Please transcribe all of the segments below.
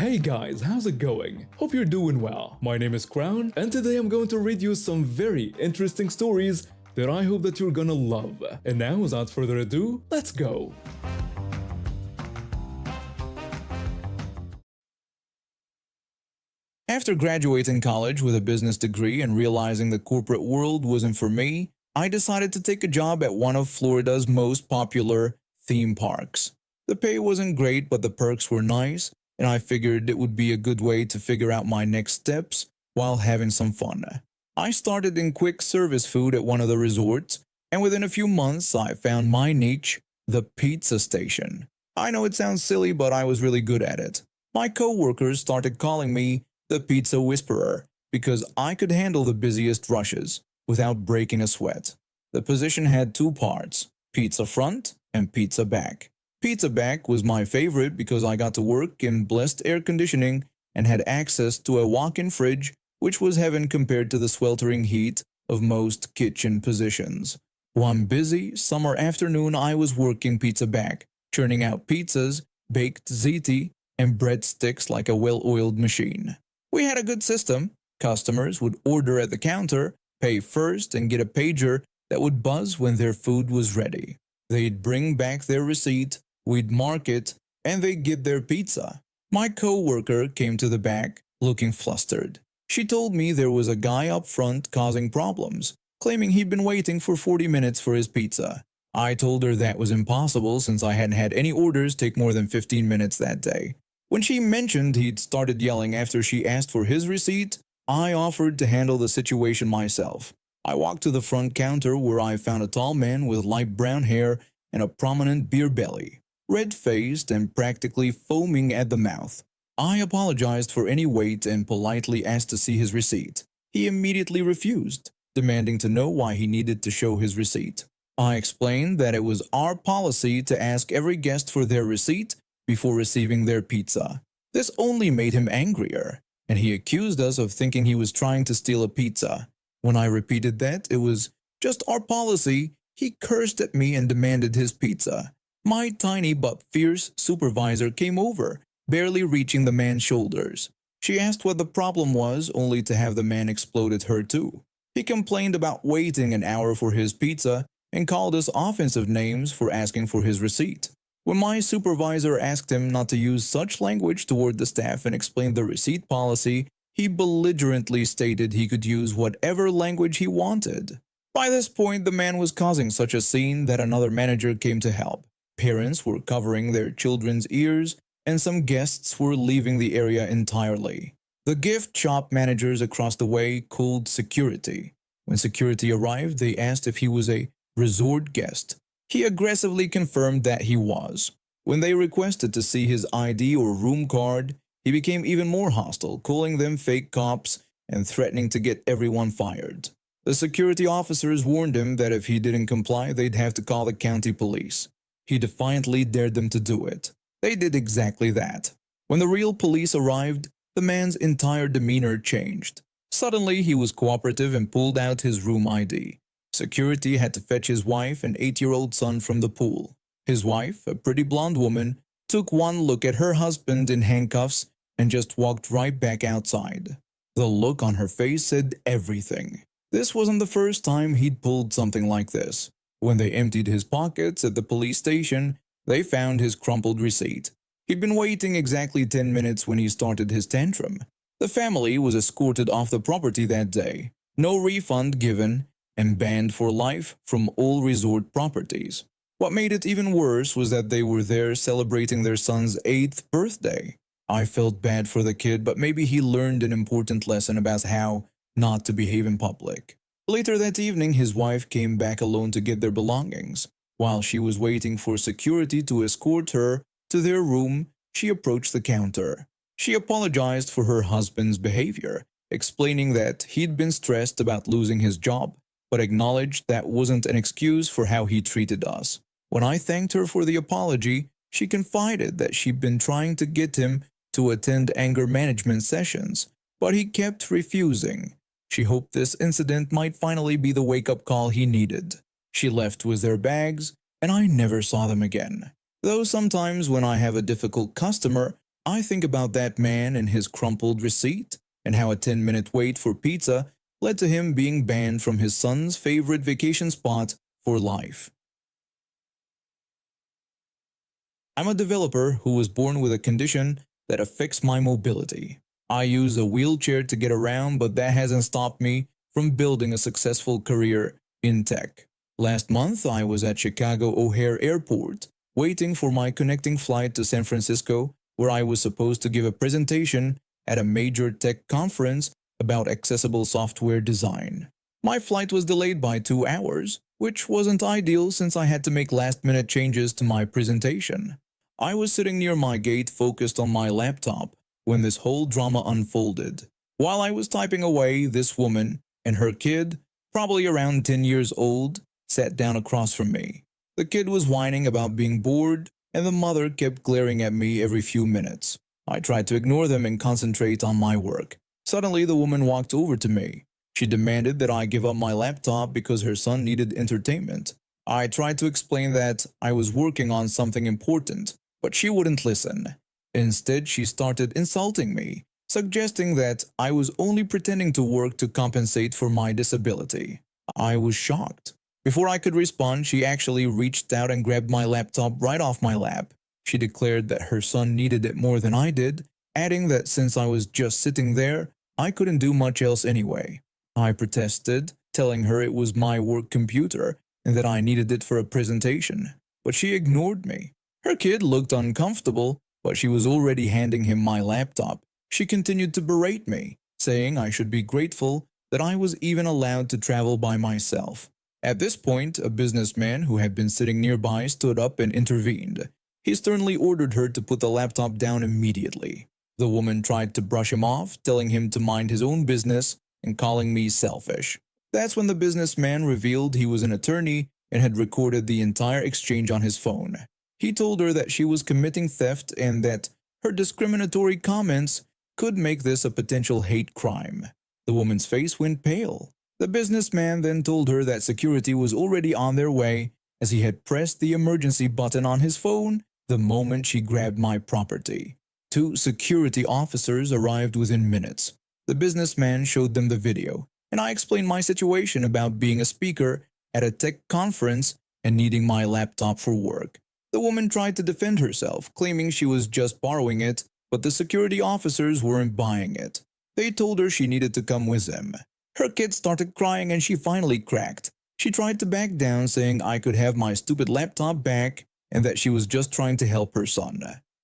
Hey guys, how's it going? Hope you're doing well. My name is Crown, and today I'm going to read you some very interesting stories that I hope that you're gonna love. And now, without further ado, let's go! After graduating college with a business degree and realizing the corporate world wasn't for me, I decided to take a job at one of Florida's most popular theme parks. The pay wasn't great, but the perks were nice, and I figured it would be a good way to figure out my next steps while having some fun. I started in quick service food at one of the resorts, and within a few months I found my niche, the pizza station. I know it sounds silly, but I was really good at it. My co-workers started calling me the pizza whisperer because I could handle the busiest rushes without breaking a sweat. The position had two parts, pizza front and pizza back. Pizza back was my favorite because I got to work in blessed air conditioning and had access to a walk-in fridge, which was heaven compared to the sweltering heat of most kitchen positions. One busy summer afternoon I was working pizza back, churning out pizzas, baked ziti, and breadsticks like a well-oiled machine. We had a good system. Customers would order at the counter, pay first, and get a pager that would buzz when their food was ready. They'd bring back their receipt, we'd mark it, and they'd get their pizza. My co-worker came to the back, looking flustered. She told me there was a guy up front causing problems, claiming he'd been waiting for 40 minutes for his pizza. I told her that was impossible since I hadn't had any orders take more than 15 minutes that day. When she mentioned he'd started yelling after she asked for his receipt, I offered to handle the situation myself. I walked to the front counter where I found a tall man with light brown hair and a prominent beer belly, red-faced and practically foaming at the mouth. I apologized for any wait and politely asked to see his receipt. He immediately refused, demanding to know why he needed to show his receipt. I explained that it was our policy to ask every guest for their receipt before receiving their pizza. This only made him angrier, and he accused us of thinking he was trying to steal a pizza. When I repeated that it was just our policy, he cursed at me and demanded his pizza. My tiny but fierce supervisor came over, barely reaching the man's shoulders. She asked what the problem was, only to have the man explode at her too. He complained about waiting an hour for his pizza and called us offensive names for asking for his receipt. When my supervisor asked him not to use such language toward the staff and explained the receipt policy, he belligerently stated he could use whatever language he wanted. By this point, the man was causing such a scene that another manager came to help. Parents were covering their children's ears, and some guests were leaving the area entirely. The gift shop managers across the way called security. When security arrived, they asked if he was a resort guest. He aggressively confirmed that he was. When they requested to see his ID or room card, he became even more hostile, calling them fake cops and threatening to get everyone fired. The security officers warned him that if he didn't comply, they'd have to call the county police. He defiantly dared them to do it. They did exactly that. When the real police arrived, the man's entire demeanor changed. Suddenly, he was cooperative and pulled out his room ID. Security had to fetch his wife and 8-year-old son from the pool. His wife, a pretty blonde woman, took one look at her husband in handcuffs and just walked right back outside. The look on her face said everything. This wasn't the first time he'd pulled something like this. When they emptied his pockets at the police station, they found his crumpled receipt. He'd been waiting exactly 10 minutes when he started his tantrum. The family was escorted off the property that day. No refund given, and banned for life from all resort properties. What made it even worse was that they were there celebrating their son's 8th birthday. I felt bad for the kid, but maybe he learned an important lesson about how not to behave in public. Later that evening, his wife came back alone to get their belongings. While she was waiting for security to escort her to their room, she approached the counter. She apologized for her husband's behavior, explaining that he'd been stressed about losing his job, but acknowledged that wasn't an excuse for how he treated us. When I thanked her for the apology, she confided that she'd been trying to get him to attend anger management sessions, but he kept refusing. She hoped this incident might finally be the wake-up call he needed. She left with their bags, and I never saw them again. Though sometimes when I have a difficult customer, I think about that man and his crumpled receipt, and how a 10-minute wait for pizza led to him being banned from his son's favorite vacation spot for life. I'm a developer who was born with a condition that affects my mobility. I use a wheelchair to get around, but that hasn't stopped me from building a successful career in tech. Last month, I was at Chicago O'Hare Airport, waiting for my connecting flight to San Francisco, where I was supposed to give a presentation at a major tech conference about accessible software design. My flight was delayed by 2 hours, which wasn't ideal since I had to make last-minute changes to my presentation. I was sitting near my gate focused on my laptop when this whole drama unfolded. While I was typing away, this woman and her kid, probably around 10 years old, sat down across from me. The kid was whining about being bored, and the mother kept glaring at me every few minutes. I tried to ignore them and concentrate on my work. Suddenly, the woman walked over to me. She demanded that I give up my laptop because her son needed entertainment. I tried to explain that I was working on something important, but she wouldn't listen. Instead, she started insulting me, suggesting that I was only pretending to work to compensate for my disability. I was shocked. Before I could respond, she actually reached out and grabbed my laptop right off my lap. She declared that her son needed it more than I did, adding that since I was just sitting there, I couldn't do much else anyway. I protested, telling her it was my work computer and that I needed it for a presentation, but she ignored me. Her kid looked uncomfortable, but she was already handing him my laptop. She continued to berate me, saying I should be grateful that I was even allowed to travel by myself. At this point, a businessman who had been sitting nearby stood up and intervened. He sternly ordered her to put the laptop down immediately. The woman tried to brush him off, telling him to mind his own business and calling me selfish. That's when the businessman revealed he was an attorney and had recorded the entire exchange on his phone. He told her that she was committing theft and that her discriminatory comments could make this a potential hate crime. The woman's face went pale. The businessman then told her that security was already on their way, as he had pressed the emergency button on his phone the moment she grabbed my property. 2 security officers arrived within minutes. The businessman showed them the video, and I explained my situation about being a speaker at a tech conference and needing my laptop for work. The woman tried to defend herself, claiming she was just borrowing it, but the security officers weren't buying it. They told her she needed to come with them. Her kid started crying and she finally cracked. She tried to back down, saying I could have my stupid laptop back and that she was just trying to help her son.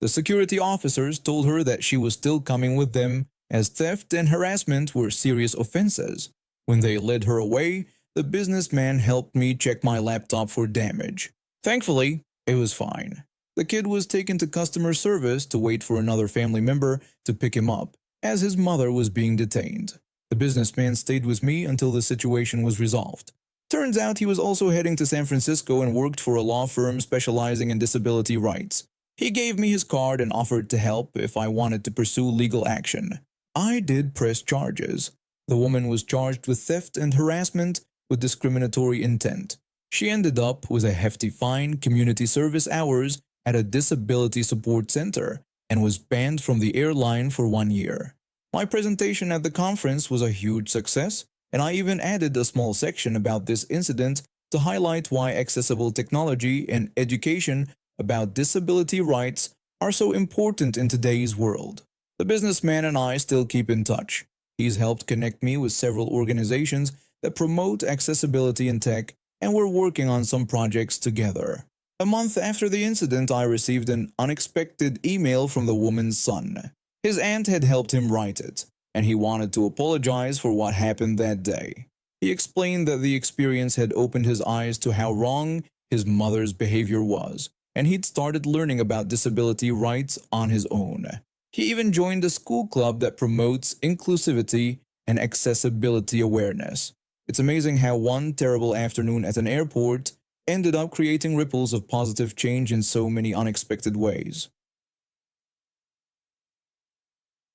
The security officers told her that she was still coming with them, as theft and harassment were serious offenses. When they led her away, the businessman helped me check my laptop for damage. Thankfully, it was fine. The kid was taken to customer service to wait for another family member to pick him up, as his mother was being detained. The businessman stayed with me until the situation was resolved. Turns out he was also heading to San Francisco and worked for a law firm specializing in disability rights. He gave me his card and offered to help if I wanted to pursue legal action. I did press charges. The woman was charged with theft and harassment with discriminatory intent. She ended up with a hefty fine, community service hours at a disability support center, and was banned from the airline for 1 year. My presentation at the conference was a huge success, and I even added a small section about this incident to highlight why accessible technology and education about disability rights are so important in today's world. The businessman and I still keep in touch. He's helped connect me with several organizations that promote accessibility in tech, and we're working on some projects together. A month after the incident, I received an unexpected email from the woman's son. His aunt had helped him write it, and he wanted to apologize for what happened that day. He explained that the experience had opened his eyes to how wrong his mother's behavior was, and he'd started learning about disability rights on his own. He even joined a school club that promotes inclusivity and accessibility awareness. It's amazing how one terrible afternoon at an airport ended up creating ripples of positive change in so many unexpected ways.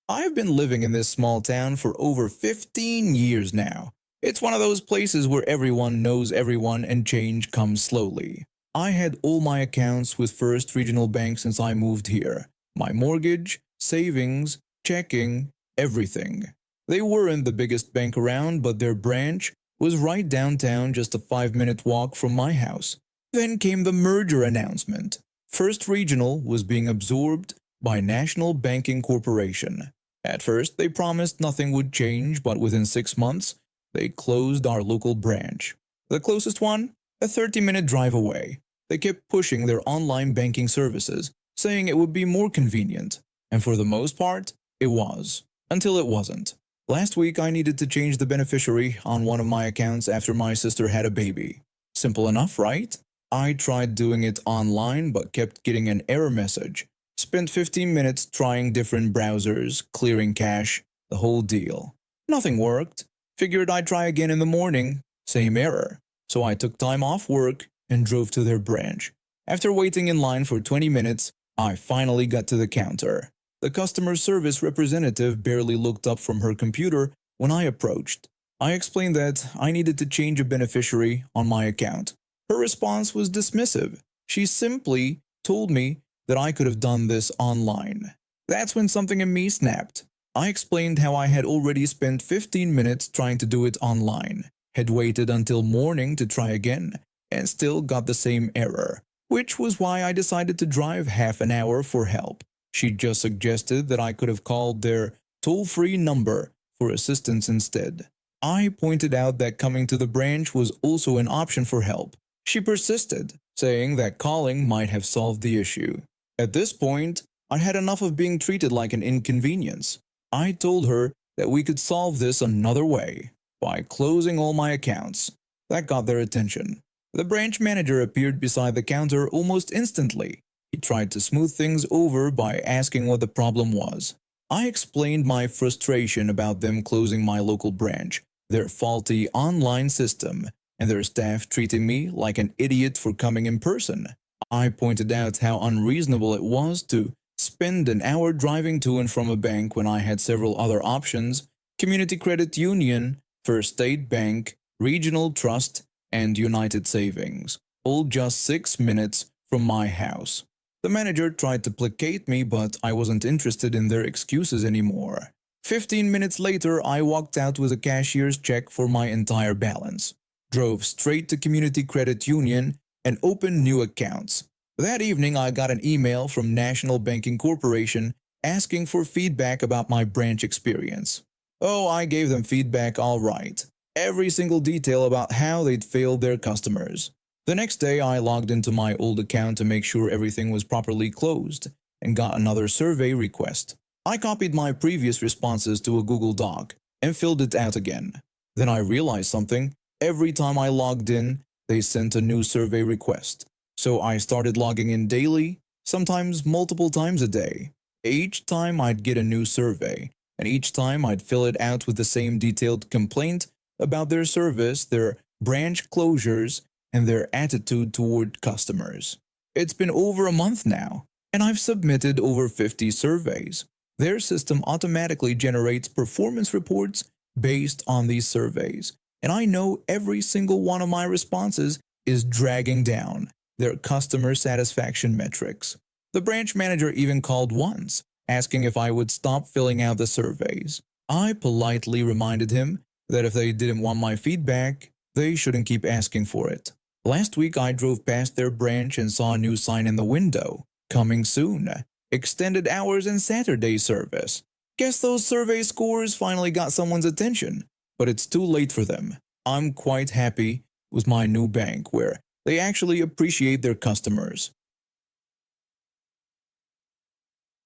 I've been living in this small town for over 15 years now. It's one of those places where everyone knows everyone and change comes slowly. I had all my accounts with First Regional Bank since I moved here. My mortgage, savings, checking, everything. They weren't the biggest bank around, but their branch was right downtown, just a 5-minute walk from my house. Then came the merger announcement. First Regional was being absorbed by National Banking Corporation. At first, they promised nothing would change, but within 6 months, they closed our local branch. The closest one? A 30-minute drive away. They kept pushing their online banking services, saying it would be more convenient. And for the most part, it was. Until it wasn't. Last week, I needed to change the beneficiary on one of my accounts after my sister had a baby. Simple enough, right? I tried doing it online but kept getting an error message. Spent 15 minutes trying different browsers, clearing cache, the whole deal. Nothing worked. Figured I'd try again in the morning. Same error. So I took time off work and drove to their branch. After waiting in line for 20 minutes, I finally got to the counter. The customer service representative barely looked up from her computer when I approached. I explained that I needed to change a beneficiary on my account. Her response was dismissive. She simply told me that I could have done this online. That's when something in me snapped. I explained how I had already spent 15 minutes trying to do it online, had waited until morning to try again, and still got the same error, which was why I decided to drive half an hour for help. She just suggested that I could have called their toll-free number for assistance instead. I pointed out that coming to the branch was also an option for help. She persisted, saying that calling might have solved the issue. At this point, I had enough of being treated like an inconvenience. I told her that we could solve this another way, by closing all my accounts. That got their attention. The branch manager appeared beside the counter almost instantly. He tried to smooth things over by asking what the problem was. I explained my frustration about them closing my local branch, their faulty online system, and their staff treating me like an idiot for coming in person. I pointed out how unreasonable it was to spend an hour driving to and from a bank when I had several other options: Community Credit Union, First State Bank, Regional Trust, and United Savings, all just 6 minutes from my house. The manager tried to placate me, but I wasn't interested in their excuses anymore. 15 minutes later, I walked out with a cashier's check for my entire balance, drove straight to Community Credit Union, and opened new accounts. That evening, I got an email from National Banking Corporation asking for feedback about my branch experience. Oh, I gave them feedback all right. Every single detail about how they'd failed their customers. The next day, I logged into my old account to make sure everything was properly closed and got another survey request. I copied my previous responses to a Google Doc and filled it out again. Then I realized something. Every time I logged in, they sent a new survey request. So I started logging in daily, sometimes multiple times a day. Each time I'd get a new survey, and each time I'd fill it out with the same detailed complaint about their service, their branch closures, and their attitude toward customers. It's been over a month now, and I've submitted over 50 surveys. Their system automatically generates performance reports based on these surveys, and I know every single one of my responses is dragging down their customer satisfaction metrics. The branch manager even called once, asking if I would stop filling out the surveys. I politely reminded him that if they didn't want my feedback, they shouldn't keep asking for it. Last week, I drove past their branch and saw a new sign in the window. Coming soon. Extended hours and Saturday service. Guess those survey scores finally got someone's attention, but it's too late for them. I'm quite happy with my new bank, where they actually appreciate their customers.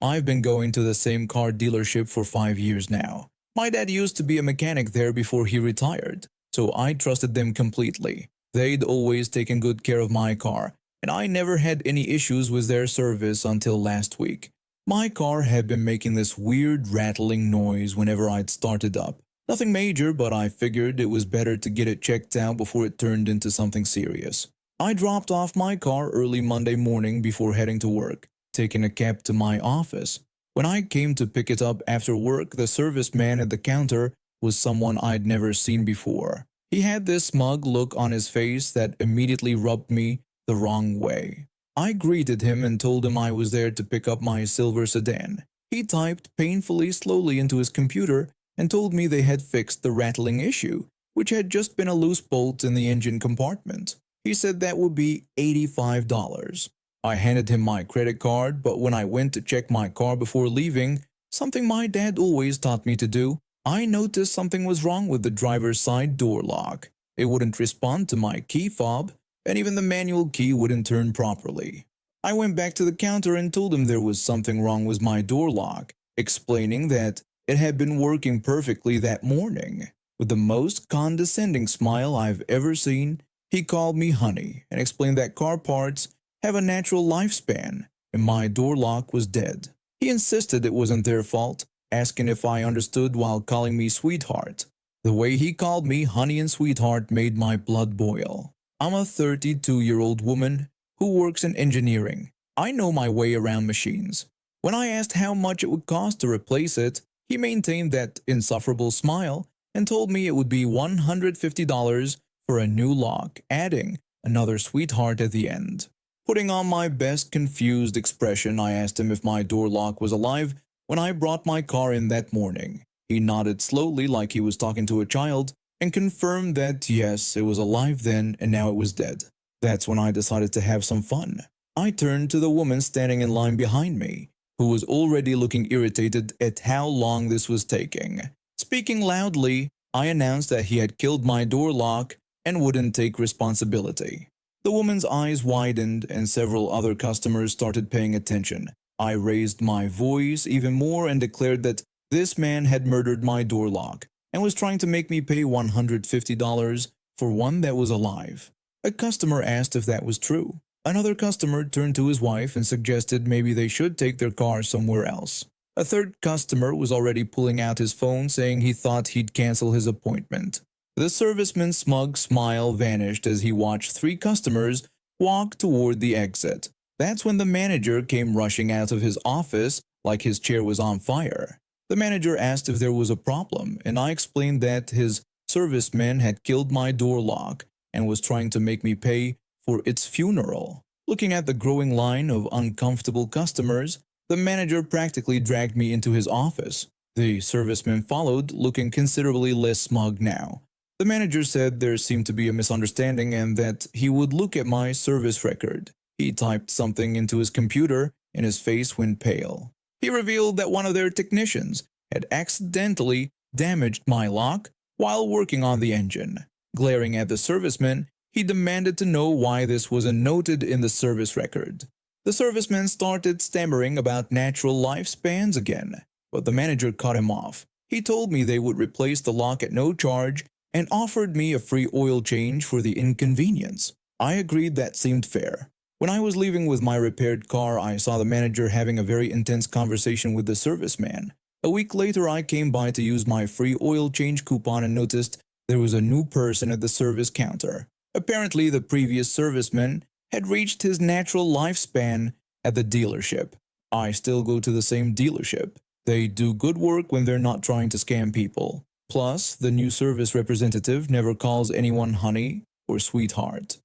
I've been going to the same car dealership for 5 years now. My dad used to be a mechanic there before he retired, so I trusted them completely. They'd always taken good care of my car, and I never had any issues with their service until last week. My car had been making this weird rattling noise whenever I'd start it up. Nothing major, but I figured it was better to get it checked out before it turned into something serious. I dropped off my car early Monday morning before heading to work, taking a cab to my office. When I came to pick it up after work, the serviceman at the counter was someone I'd never seen before. He had this smug look on his face that immediately rubbed me the wrong way. I greeted him and told him I was there to pick up my silver sedan. He typed painfully slowly into his computer and told me they had fixed the rattling issue, which had just been a loose bolt in the engine compartment. He said that would be $85. I handed him my credit card, but when I went to check my car before leaving, something my dad always taught me to do, I noticed something was wrong with the driver's side door lock. It wouldn't respond to my key fob, and even the manual key wouldn't turn properly. I went back to the counter and told him there was something wrong with my door lock, explaining that it had been working perfectly that morning. With the most condescending smile I've ever seen, he called me honey and explained that car parts have a natural lifespan, and my door lock was dead. He insisted it wasn't their fault, asking if I understood while calling me sweetheart. The way he called me honey and sweetheart made my blood boil. I'm a 32-year-old woman who works in engineering. I know my way around machines. When I asked how much it would cost to replace it, he maintained that insufferable smile and told me it would be $150 for a new lock, adding another sweetheart at the end. Putting on my best confused expression, I asked him if my door lock was alive when I brought my car in that morning. He nodded slowly like he was talking to a child and confirmed that yes, it was alive then and now it was dead. That's when I decided to have some fun. I turned to the woman standing in line behind me, who was already looking irritated at how long this was taking. Speaking loudly, I announced that he had killed my door lock and wouldn't take responsibility. The woman's eyes widened and several other customers started paying attention. I raised my voice even more and declared that this man had murdered my door lock and was trying to make me pay $150 for one that was alive. A customer asked if that was true. Another customer turned to his wife and suggested maybe they should take their car somewhere else. A third customer was already pulling out his phone saying he thought he'd cancel his appointment. The serviceman's smug smile vanished as he watched three customers walk toward the exit. That's when the manager came rushing out of his office like his chair was on fire. The manager asked if there was a problem, and I explained that his serviceman had killed my door lock and was trying to make me pay for its funeral. Looking at the growing line of uncomfortable customers, the manager practically dragged me into his office. The serviceman followed, looking considerably less smug now. The manager said there seemed to be a misunderstanding and that he would look at my service record. He typed something into his computer and his face went pale. He revealed that one of their technicians had accidentally damaged my lock while working on the engine. Glaring at the serviceman, he demanded to know why this wasn't noted in the service record. The serviceman started stammering about natural lifespans again, but the manager cut him off. He told me they would replace the lock at no charge and offered me a free oil change for the inconvenience. I agreed that seemed fair. When I was leaving with my repaired car, I saw the manager having a very intense conversation with the serviceman. A week later, I came by to use my free oil change coupon and noticed there was a new person at the service counter. Apparently, the previous serviceman had reached his natural lifespan at the dealership. I still go to the same dealership. They do good work when they're not trying to scam people. Plus, the new service representative never calls anyone honey or sweetheart.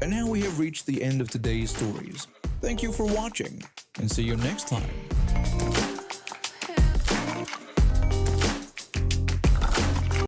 And now we have reached the end of today's stories. Thank you for watching, and see you next time.